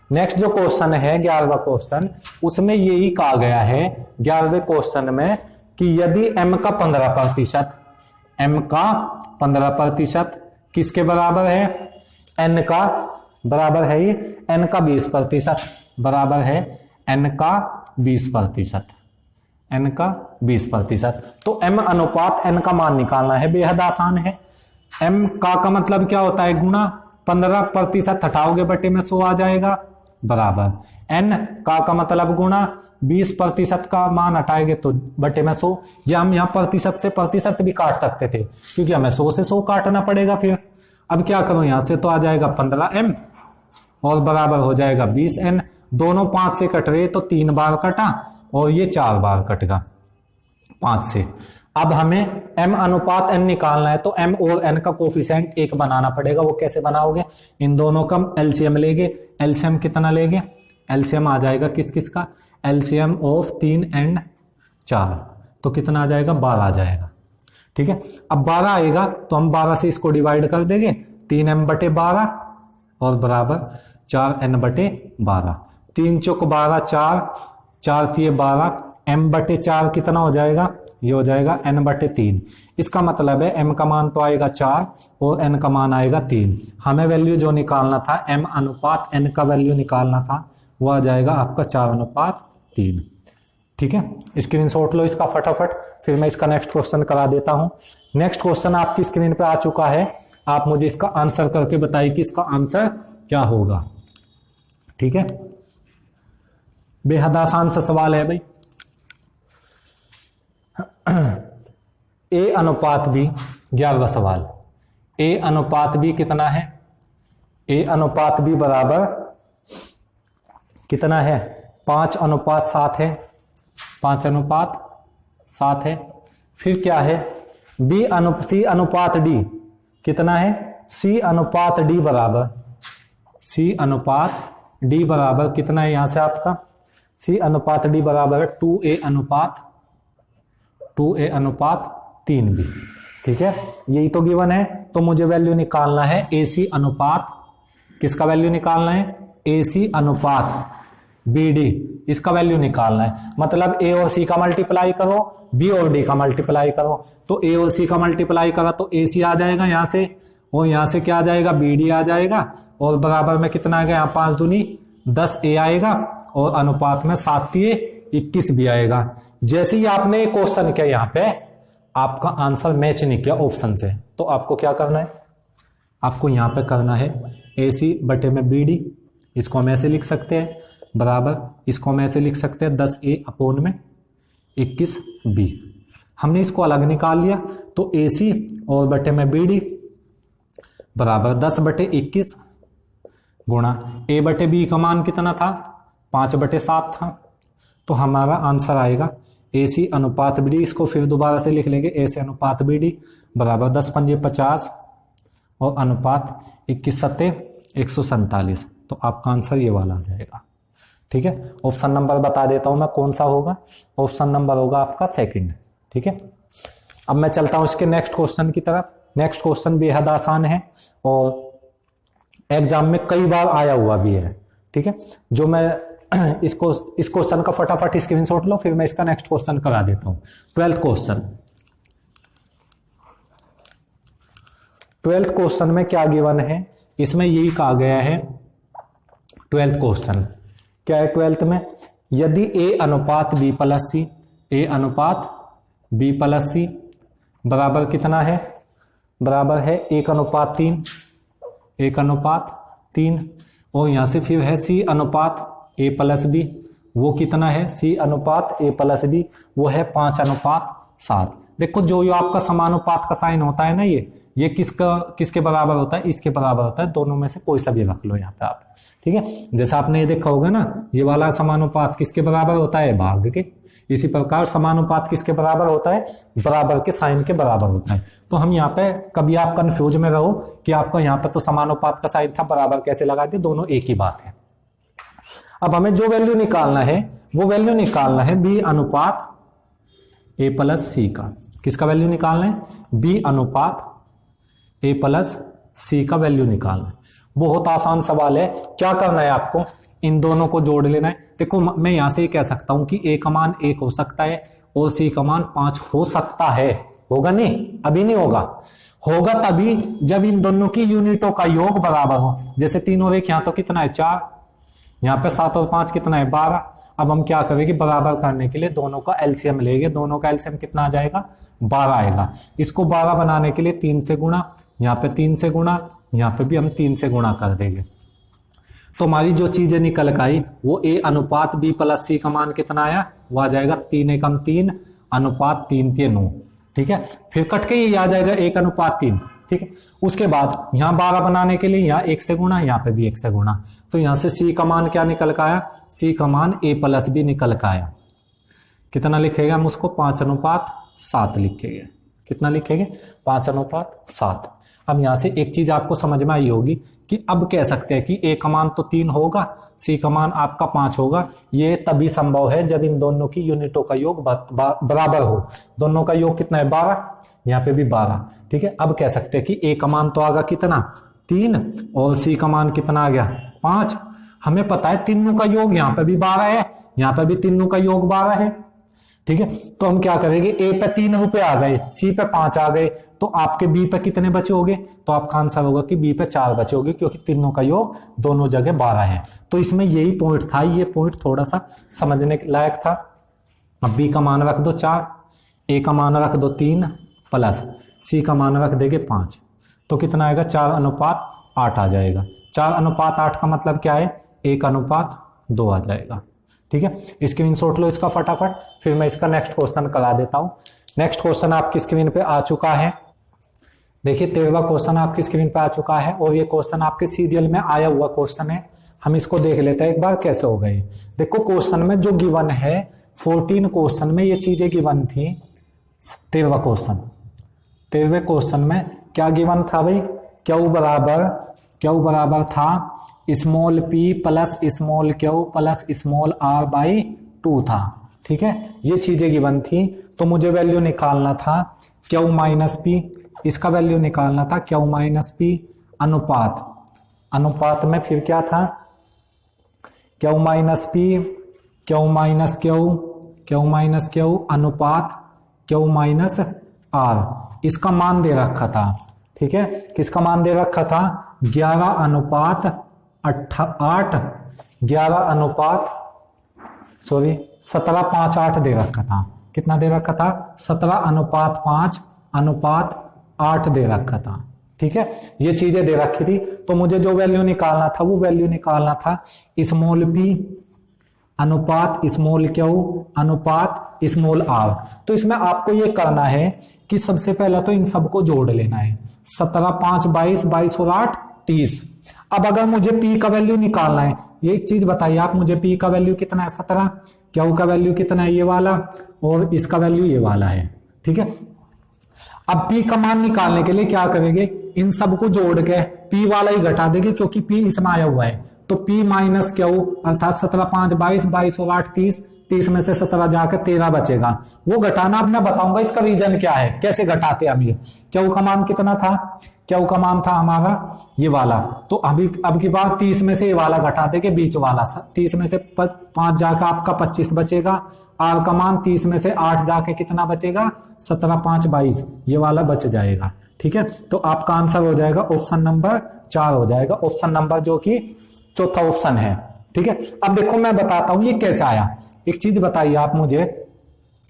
नेक्स्ट जो क्वेश्चन है 11वां क्वेश्चन, उसमें यही कहा गया है 11वें क्वेश्चन में कि यदि m का 15%, m का 15% किसके बराबर है? n का बराबर है ये n का 20%, बराबर है n का 20%, n का 20%। तो m अनुपात n का मान निकालना है, बेहद आसान है। m का मतलब क्या होता है? गुणा 15% हटाओगे बटे में 100 आ जाएगा, बराबर n का मतलब गुणा 20% का मान हटाएंगे तो बटे में 100, या हम यहाँ प्रतिशत से प्रतिशत भी काट सकते थे क्योंकि हमें 100 से 100 काटना पड़ेगा। फिर अब क्या करूं, यहां से तो आ जाएगा 15m और बराबर हो जाएगा 20n। दोनों 5 से कट रहे तो 3 बार कटा और ये 4 बार कटेगा 5 से। अब हमें m अनुपात n निकालना है तो m और n का कोफिशिएंट 1 बनाना पड़ेगा। वो कैसे बनाओगे? इन दोनों का एलसीएम लेंगे। एलसीएम कितना लेंगे? एलसीएम आ जाएगा किस किस का? एलसीएम ऑफ 3 एंड 4, तो कितना आ जाएगा? 12 आ जाएगा। ठीक है, अब 12 आएगा तो हम 12 से इसको डिवाइड कर देंगे, 3m बटे 12 और बराबर 4n बटे 12। 3 चौक 12, 4 3 12, m बटे 4 कितना हो जाएगा? ये हो जाएगा n बटे 3। इसका मतलब है m का मान तो आएगा 4 और n का मान आएगा 3। हमें वैल्यू जो निकालना था m अनुपात n का वैल्यू निकालना था, वो आ जाएगा आपका 4:3। ठीक है, स्क्रीनशॉट लो इसका फटाफट, फिर मैं इसका नेक्स्ट क्वेश्चन करा देता हूं। नेक्स्ट क्वेश्चन आपकी स्क्रीन पे आ चुका है, आप मुझे इसका आंसर करके बताइए कि इसका आंसर क्या होगा। ठीक है, बेहद आसान सा सवाल है भाई। a अनुपात b, 11वां सवाल। a अनुपात b कितना है? a अनुपात b बराबर कितना है? 5:7 है, 5:7 है। फिर क्या है? c अनुपात d कितना है? c अनुपात d बराबर, c अनुपात d बराबर कितना है यहां से आपका? c अनुपात d बराबर है 2a अनुपात 3b। ठीक है, यही तो गिवन है। तो मुझे वैल्यू निकालना है ac अनुपात, किसका वैल्यू निकालना है? ac अनुपात bd, इसका वैल्यू निकालना है। मतलब a और c का मल्टीप्लाई करो, b और d का मल्टीप्लाई करो। तो a और c का मल्टीप्लाई करा तो ac आ जाएगा यहां से, और यहां से क्या आ जाएगा? bd आ जाएगा, और बराबर में कितना आएगा? यहाँ 5 दूनी 10a आएगा, और अनुपात में 7 3 21 भी आएगा। जैसे ही आपने क्वेश्चन किया यहाँ पे आपका आंसर मैच नहीं किया ऑप्शन से, तो आपको क्या करना है? आपको यहाँ पे करना है ac बटे में bd, इसको हम ऐसे लिख सकते हैं, बराबर इसको हम ऐसे लिख सकते हैं 10a अपोन में 21b। हमने इसको अलग निकाल लिया तो ac और बटे में bd बराबर 10 बटे 21 गुणा a बटे b का मान कितना था? 5/7 था। तो हमारा आंसर आएगा AC अनुपात BD, इसको फिर दोबारा से लिख लेंगे AC अनुपात BD बराबर 10 5 50 और अनुपात 21 7 147। तो आपका आंसर ये वाला आ जाएगा। ठीक है, ऑप्शन नंबर बता देता हूं मैं कौन सा होगा। ऑप्शन नंबर होगा आपका सेकंड। ठीक है, अब मैं चलता हूं इसके नेक्स्ट क्वेश्चन की तरफ। नेक्स्ट क्वेश्चन बेहद आसान है और एग्जाम में कई बार आया हुआ भी है। ठीक है, जो मैं इस क्वेश्चन का फटाफट स्क्रीनशॉट लो, फिर मैं इसका नेक्स्ट क्वेश्चन करा देता हूं। 12th question. 12th क्वेश्चन में क्या गिवन है? इसमें यही कहा गया है 12th क्वेश्चन क्या है? 12th में यदि a अनुपात b प्लस c, a अनुपात b प्लस c बराबर कितना है? बराबर है 1:3, 1:3, और यहां से फिर है c अनुपात a प्लस b, वो कितना है? c अनुपात a प्लस b, वो है 5:7। देखो जो आपका समानुपात का साइन होता है ना, ये किसके बराबर होता है, इसके बराबर होता है। दोनों में से कोई सा भी रख लो यहाँ पे आप, ठीक है। जैसे आपने ये देखा होगा ना, ये वाला समानुपात किसके बराबर होता है, भाग के। इसी प्रकार समानुपात किसके बराबर होता है, बराबर के साइन के बराबर होता है। तो हम यहाँ पे कभी आप कंफ्यूज में रहो कि आपको यहाँ पे तो समानुपात का साइन था, बराबर कैसे लगा दिए, दोनों एक ही बात है। अब हमें जो वैल्यू निकालना है वो वैल्यू निकालना है बी अनुपात ए प्लस सी का। किसका वैल्यू निकालना है, बी अनुपात ए प्लस सी का वैल्यू निकालना है। बहुत आसान सवाल है। क्या करना है आपको, इन दोनों को जोड़ लेना है। देखो मैं यहां से ये कह सकता हूं कि ए का मान 1 हो सकता है और सी का मान 5 हो सकता है। होगा नहीं, अभी नहीं होगा। होगा तभी जब इन दोनों की यूनिटों का योग बराबर हो। जैसे 3 और 1 यहां तो कितना है 4, यहाँ पे 7 और 5 कितना है 12। अब हम क्या करेंगे, बराबर करने के लिए दोनों का एलसीएम लेंगे। दोनों का एलसीएम कितना आ जाएगा, 12 आएगा। इसको 12 बनाने के लिए 3 से गुणा, यहाँ पे 3 से गुणा, यहाँ पे भी हम 3 से गुणा कर देंगे। तो हमारी जो चीजें निकल के आई वो ए अनुपात बी प्लस सी का मान कितना आया, वो आ जाएगा 3 एकम 3 अनुपात 3 3 9, ठीक है। फिर कट के ये आ जाएगा 1 अनुपात 3, ठीक है। उसके बाद यहाँ 12 बनाने के लिए यहाँ 1 से गुणा, यहाँ पे भी 1 से गुणा। तो यहाँ से सी का मान क्या निकल के आया, सी का मान ए प्लस बी निकल के आया। कितना लिखेगा हम उसको, 5 अनुपात 7 लिखेंगे। कितना लिखेंगे, 5 अनुपात 7। अब यहाँ से एक चीज आपको समझ में आई होगी कि अब कह सकते हैं कि ए का मान तो 3 होगा, सी का मान आपका 5 होगा। ये तभी संभव है जब इन दोनों की यूनिटों का योग बराबर हो। दोनों का योग कितना है 12, यहाँ पे भी 12, ठीक है। अब कह सकते हैं कि ए का मान तो आ गया कितना 3 और सी का मान कितना आ गया 5। हमें पता है तीनों का योग यहाँ पे भी 12 है, यहाँ पे भी तीनों का योग 12 है, ठीक है। तो हम क्या करेंगे, ए पे 3 रुपए आ गए, सी पे 5 आ गए, तो आपके बी पे कितने बचे होंगे, तो आपका आंसर होगा कि बी पे 4 बचे होंगे, क्योंकि तीनों का योग दोनों जगह 12 है। तो इसमें यही पॉइंट था, ये पॉइंट थोड़ा सा समझने लायक था। अब बी का मान रख दो 4, ए का मान रख दो 3 प्लस सी का मान रख देंगे 5, तो कितना आएगा 4 अनुपात 8 आ जाएगा। 4 अनुपात 8 का मतलब क्या है, 1 अनुपात 2 आ जाएगा, ठीक है। स्क्रीनशॉट लो इसका फटाफट, फिर मैं इसका नेक्स्ट क्वेश्चन करा देता हूं। नेक्स्ट क्वेश्चन आपकी स्क्रीन पे आ चुका है। देखिए 13वां क्वेश्चन आपकी स्क्रीन पे आ चुका है और ये क्वेश्चन आपके सीजीएल में आया हुआ क्वेश्चन है। हम इसको देख लेते हैं एक बार कैसे हो गए। देखो क्वेश्चन में जो गिवन है 14 क्वेश्चन में ये चीजें गिवन थी। 13वां क्वेश्चन, 13वें क्वेश्चन में क्या गिवन था भाई, क्यू बराबर था small p plus small q plus small r by 2 था, ठीक है। ये चीजें गिवन थी। तो मुझे वैल्यू निकालना था क्यू माइनस पी, इसका वैल्यू निकालना था क्यू माइनस पी अनुपात में फिर क्या था, Q minus p, q minus Q अनुपात क्यू माइनस आर। इसका मान दे रखा था, ठीक है। किसका मान दे रखा था, 11 अनुपात 17 5 8 दे रखा था। कितना दे रखा था, 17 अनुपात 5 अनुपात 8 दे रखा था, ठीक है। ये चीजें दे रखी थी। तो मुझे जो वैल्यू निकालना था वो वैल्यू निकालना था स्मॉल p अनुपात स्मॉल क्यू अनुपात स्मॉल r। तो इसमें आपको ये करना है कि सबसे पहला तो इन सबको जोड़ लेना है। 17 5 22, 22 और 8 30। अब अगर मुझे p का वैल्यू निकालना है, ये एक चीज बताइए आप मुझे, p का वैल्यू कितना है 17, क्यू का वैल्यू कितना है ये वाला, और इसका वैल्यू ये वाला है, ठीक है। अब p का मान निकालने के लिए क्या करेंगे, इन सबको जोड़ के p वाला ही घटा देंगे, क्योंकि p इसमें आया हुआ है। तो p माइनस क्यू अर्थात 17 5 22, 22 और 8 30, 30 में से 17 जाकर 13 बचेगा, वो घटाना। अब मैं बताऊंगा इसका रीजन क्या है, कैसे घटाते हम। ये क्यू का मान कितना था, क्यू का मान था हमारा ये वाला। तो अब की बार 30 में से ये वाला घटा देंगे, बीच वाला 30 में से 5 जाकर आपका 25 बचेगा। आर का मान 30 में से 8 जाके कितना बचेगा, 17 5 22, ये वाला बच जाएगा, ठीक है। तो आपका आंसर हो जाएगा ऑप्शन नंबर 4 हो जाएगा, ऑप्शन नंबर जो कि चौथा ऑप्शन है, ठीक है। अब देखो मैं बताता हूं ये कैसे आया। एक चीज बताइए आप मुझे,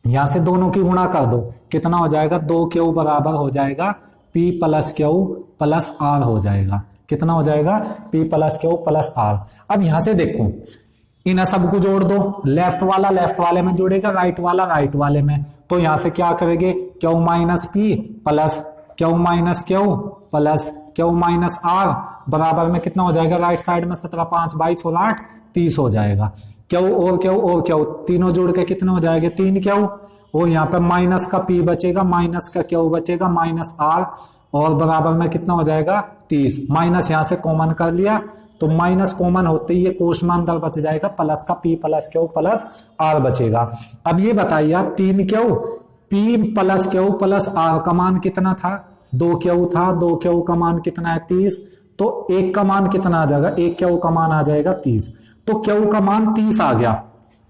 यहां से दोनों की गुणा कर दो, कितना हो जाएगा, 2 क्यू बराबर हो जाएगा p plus q plus r हो जाएगा। कितना हो जाएगा, p plus q plus r. अब यहां से देखो इन सबको जोड़ दो, लेफ्ट वाला लेफ्ट वाले में जोड़ेगा, राइट वाला राइट वाले में, तो यहां से क्या करेंगे q minus p plus q minus q plus q minus r बराबर में कितना हो जाएगा, राइट साइड में 17 5 22 और 8 30 हो जाएगा। क्यू और क्यू तीनों जोड़ के कितने हो जाएंगे 3 क्यू, और यहाँ पे माइनस का पी बचेगा, माइनस का क्यू बचेगा, माइनस आर और बराबर में कितना हो जाएगा 30। माइनस यहां से कॉमन कर लिया तो माइनस कॉमन होते ही ये कोष्ठ में अंदर बच जाएगा, प्लस का p plus q plus r बचेगा। अब ये बताइए आप 3 q p plus q plus r का मान कितना था, 2 क्यू था, 2 क्यू का मान कितना है 30, तो 1 का मान कितना आ जाएगा, 1 क्यू का मान आ जाएगा 30, तो क्यू का मान 30 आ गया,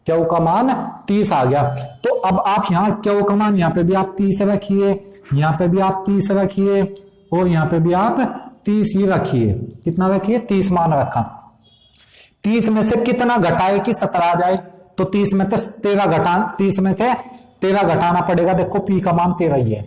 क्यू का मान 30 आ गया। तो अब आप यहाँ क्यू का मान यहाँ पे भी आप 30 रखिए, यहाँ पे भी आप 30 रखिए और यहाँ पे भी आप 30 ही रखिए। कितना रखिए 30 मान रखा। 30 में से कितना घटाए कि 17 आ जाए, तो 30 में से 13 घटाना पड़ेगा। देखो पी का मान 13 ही है,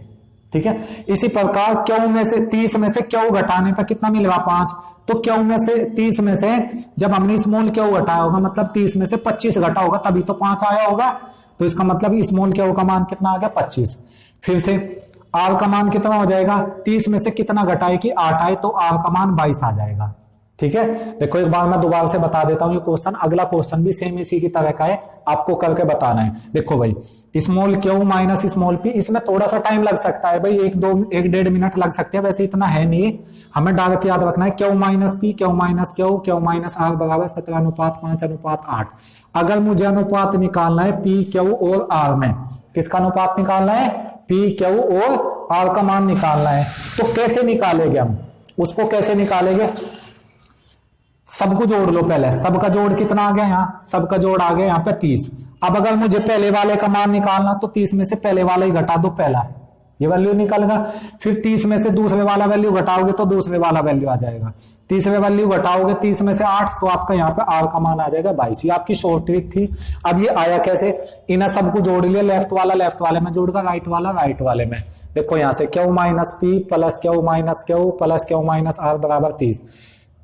ठीक है। इसी प्रकार क्यू में से 30 में से क्यू घटाने पर कितना मिलेगा 5, तो क्यू में से 30 में से जब हमने स्मॉल क्यू घटाया होगा मतलब 30 में से 25 घटा होगा तभी तो 5 आया होगा, तो इसका मतलब स्मॉल क्यू का मान कितना आ गया 25। फिर से आर का मान कितना हो जाएगा, 30 में से कितना घटाए कि 8 आए, तो आर का मान 22 आ जाएगा, ठीक है। देखो एक बार मैं दोबारा से बता देता हूं ये क्वेश्चन, अगला क्वेश्चन भी सेम इसी की तरह का है, आपको करके बताना है। देखो भाई small Q minus small P, इसमें थोड़ा सा टाइम लग सकता है भाई, 1-1.5 मिनट लग सकते हैं, वैसे इतना है नहीं, हमें डायरेक्ट याद रखना है q minus p q minus q minus r बराबर 17:5:8। अगर मुझे अनुपात निकालना है पी क्यू और आर में, किसका अनुपात निकालना है, पी क्यू और आर का मान निकालना है, तो कैसे निकालेंगे हम उसको, कैसे निकालेंगे, सबको जोड़ लो पहले, सबका जोड़ कितना आ गया यहाँ, सबका जोड़ आ गया यहाँ पे 30। अब अगर मुझे पहले वाले का मान निकालना तो 30 में से पहले वाला ही घटा दो, पहला ये वैल्यू निकलेगा, फिर 30 में से दूसरे वाला वैल्यू घटाओगे तो दूसरे वाला वैल्यू आ जाएगा, तीसरे वैल्यू घटाओगे 30 में से 8 तो आपका यहाँ पे आर का मान आ जाएगा 22। ये आपकी शॉर्ट ट्रिक थी। अब ये आया कैसे, इन्हें सबको जोड़ लिया, लेफ्ट वाला लेफ्ट वाले में जोड़गा, राइट वाला राइट वाले में। देखो यहाँ से q minus p plus q minus q plus q minus r बराबर 30,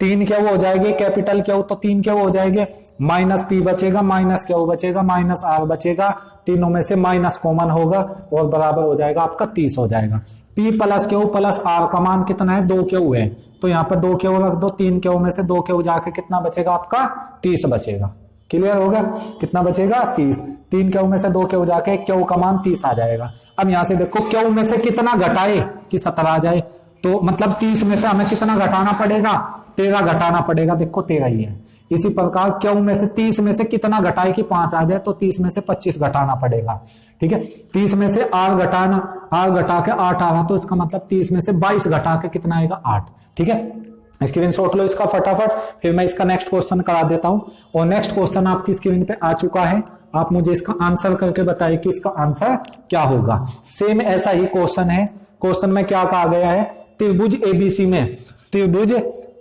3 क्यू हो जाएंगे कैपिटल क्यू, तो 3 क्यू हो जाएंगे, माइनस पी बचेगा, माइनस क्यू बचेगा, माइनस आर बचेगा, तीनों में से माइनस कॉमन होगा और बराबर हो जाएगा आपका 30 हो जाएगा। P plus q plus r का मान कितना है, 2 क्यू है, तो यहाँ पर 2 क्यू रख दो, 3 क्यू में से 2 क्यू जाके कितना बचेगा आपका 30 बचेगा। क्लियर होगा, कितना बचेगा 30, 3 क्यू में से 2 क्यू जाके क्यू का मान 30 आ जाएगा। अब यहाँ से देखो क्यू में से कितना घटाए कि 17 आ जाए, तो मतलब 30 में से हमें कितना घटाना पड़ेगा, 13 घटाना पड़ेगा, देखो 13 ही है। इसी प्रकार क्यू में से 30 में से कितना घटाए कि 5 आ जाए, तो 30 में से 25 घटाना पड़ेगा, ठीक है। 30 में से आर घटाना, आर घटा के 8 आ रहा, तो इसका मतलब 30 में से 22 घटा के कितना आएगा 8, ठीक है। स्क्रीनशॉट लो इसका फटाफट, फिर मैं इसका नेक्स्ट क्वेश्चन करा देता हूं। और नेक्स्ट क्वेश्चन आपकी स्क्रीन पे आ चुका है, आप मुझे इसका आंसर करके बताइए कि इसका आंसर क्या होगा। सेम ऐसा ही क्वेश्चन है। क्वेश्चन में क्या कहा गया है, त्रिभुज एबीसी में, त्रिभुज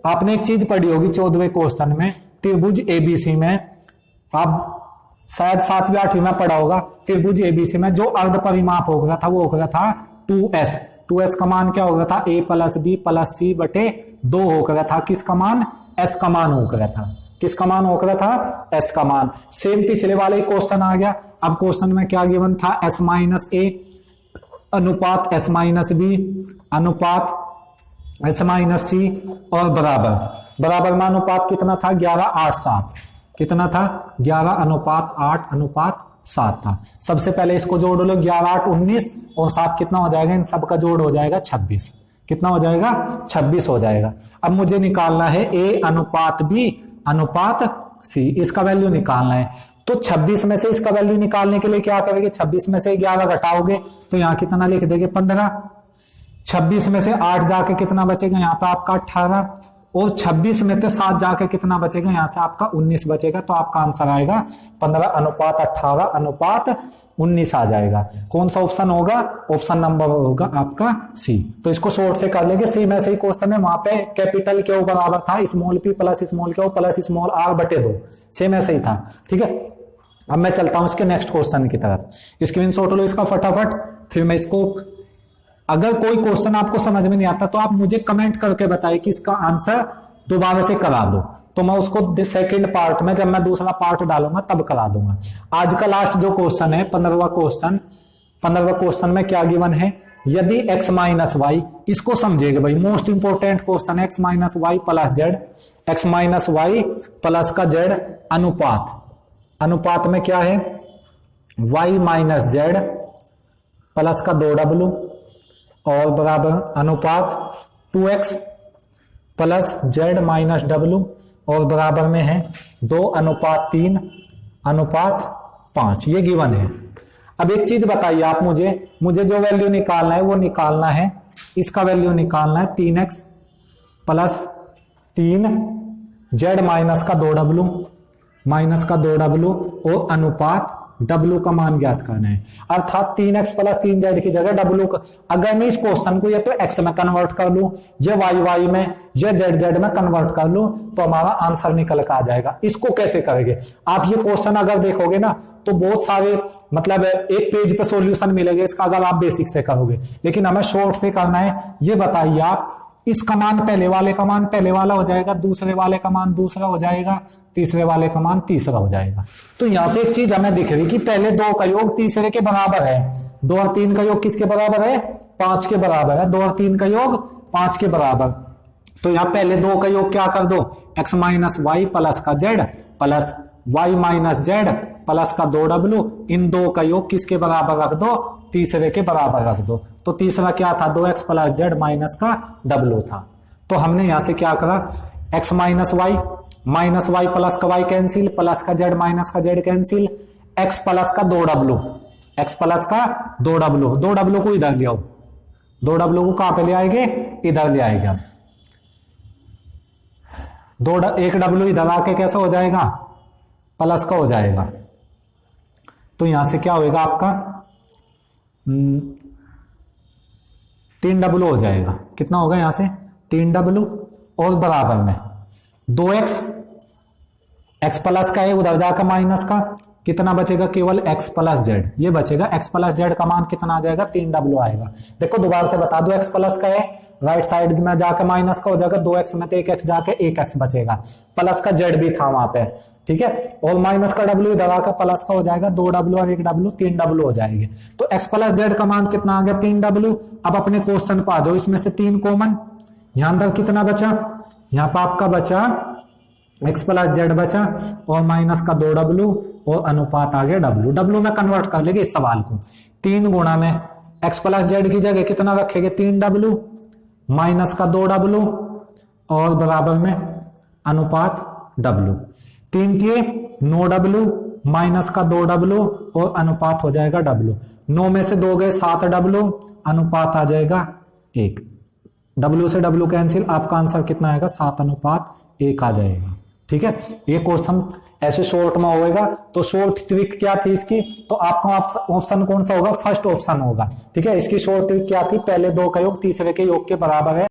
आपने एक चीज पढ़ी होगी 14वें क्वेश्चन में, त्रिभुज एबीसी में, आप शायद 7वीं 8वीं में पढ़ा होगा। त्रिभुज एबीसी में जो अर्ध परिमाप हो गया था वो हो गया था 2s, 2s का मान क्या हो गया था, a प्लस बी प्लस सी बटे 2 हो गया था, किसका मान, s का मान हो गया था, किसका मान हो गया था, s का मान। सेम पिछले वाले क्वेश्चन आ गया। अब क्वेश्चन में क्या गिवन था, s माइनस ए अनुपात s माइनस बी अनुपात s माइनस सी और बराबर में अनुपात कितना था 11:8:7, कितना था 11:8:7 था। सबसे पहले इसको जोड़ लो, 11:8 19 और 7 कितना हो जाएगा, इन सब का जोड़ हो जाएगा 26, कितना हो जाएगा 26 हो जाएगा। अब मुझे निकालना है a अनुपात b अनुपात c, इसका वैल्यू निकालना है। तो 26 में से इसका वैल्यू निकालने के लिए क्या करेंगे, 26 में से 11 घटाओगे तो यहाँ कितना लिख देंगे 15, 26 में से 8 जाके कितना बचेगा यहाँ पे आपका 18, और 26 में से 7 जाके कितना बचेगा यहाँ से आपका 19 बचेगा, तो आपका आंसर आएगा 15:18:19 आ जाएगा। कौन सा ऑप्शन होगा, ऑप्शन नंबर होगा आपका सी। तो इसको शॉर्ट से कर लेंगे, सी में से ही क्वेश्चन है, वहां पे कैपिटल क्यू बराबर था small p plus small q plus small r बटे 2, सेम ऐसे ही था, ठीक है। अब मैं चलता हूं इसके नेक्स्ट क्वेश्चन की तरफ, स्क्रीनशॉट लो इसका फटाफट, फिर मैं इसको, अगर कोई क्वेश्चन आपको समझ में नहीं आता तो आप मुझे कमेंट करके बताइए कि इसका आंसर दोबारा से करा दो, तो मैं उसको सेकंड पार्ट में जब मैं दूसरा पार्ट डालूंगा तब करा दूंगा। आज का लास्ट जो क्वेश्चन है 15वां क्वेश्चन में क्या गिवन है, यदि x माइनस वाई, इसको समझेगा भाई, मोस्ट इंपोर्टेंट क्वेश्चन है, x minus y plus z, x minus y plus का जेड अनुपात में क्या है, y माइनस जेड प्लस का 2w और बराबर अनुपात 2x plus Z minus w और बराबर में है 2:3:5, ये गिवन है। अब एक चीज बताइए आप मुझे जो वैल्यू निकालना है वो निकालना है, इसका वैल्यू निकालना है 3x प्लस 3 जेड माइनस का 2w और अनुपात w का मान ज्ञात करना है। अर्थात 3x प्लस 3 जेड की जगह w का, अगर मैं इस क्वेश्चन को ये तो x में कन्वर्ट कर लूं, ये y में, ये z में कन्वर्ट कर लूं, तो हमारा आंसर निकल कर आ जाएगा। इसको कैसे करेंगे आप, ये क्वेश्चन अगर देखोगे ना तो बहुत सारे मतलब एक पेज पे सॉल्यूशन मिलेगा इसका अगर आप बेसिक से करोगे, लेकिन हमें शॉर्ट से करना है। ये बताइए आप, इस का मान पहले वाले का मान पहले वाला हो जाएगा, दूसरे वाले का मान दूसरा हो जाएगा, तीसरे वाले का मान तीसरा हो जाएगा। तो यहां से एक चीज हमें दिख रही कि पहले 2 का योग तीसरे के बराबर है, 2 और 3 का योग किसके बराबर है, 5 के बराबर है, 2 और 3 का योग 5 के बराबर। तो यहां पहले 2 का योग क्या कर दो, x माइनस वाई प्लस का Z plus y minus Z plus का 2w, इन 2 का योग किसके बराबर रख दो, तीसरे के बराबर रख दो। तो तीसरा क्या था, 2x प्लस जेड माइनस का w था। तो हमने यहां से क्या करा, x माइनस वाई प्लस का y कैंसिल, प्लस का z माइनस का z कैंसिल, x प्लस का 2w, 2w को इधर ले आओ, 2w को कहां पे ले आएंगे, इधर ले आएंगे हम। 1 w इधर आके कैसा हो जाएगा, प्लस का हो जाएगा। तो यहां से क्या होएगा आपका 3w हो जाएगा, कितना होगा यहां से 3w और बराबर में 2x, x प्लस का है उधर जाकर माइनस का, कितना बचेगा, केवल x प्लस जेड, ये बचेगा। x प्लस जेड का मान कितना आ जाएगा, 3w आएगा। देखो दोबारा से बता दो, x प्लस का है राइट साइड में जाकर माइनस का हो जाएगा, 2x में तो 1x जाके 1x बचेगा, प्लस का z भी था वहां पे, ठीक है, और माइनस का w इधर आकर प्लस का हो जाएगा, 2w और 1w 3w हो जाएंगे। तो x प्लस जेड का मान कितना आ गया, 3w। अब अपने क्वेश्चन पर आ जाओ, इसमें से 3 कॉमन, यहां अंदर कितना बचा, यहां पर आपका बचा x प्लस जेड बचा और माइनस का 2w और अनुपात आ गया w में कन्वर्ट कर लेंगे इस सवाल को। 3 गुणा में x प्लस जेड की जगह कितना रखेंगे, 3w माइनस का 2w और बराबर में अनुपात w, 3 के 9w माइनस का 2w और अनुपात हो जाएगा w, 9 में से 2 गए 7w, अनुपात आ जाएगा 1, w से w कैंसिल, आपका आंसर कितना आएगा, 7:1 आ जाएगा। ठीक है, ये क्वेश्चन ऐसे शॉर्ट में होएगा। तो शॉर्ट ट्रिक क्या थी इसकी, तो आपका ऑप्शन कौन सा होगा, फर्स्ट ऑप्शन होगा। ठीक है, इसकी शॉर्ट ट्रिक क्या थी, पहले 2 का योग तीसरे के योग के बराबर है।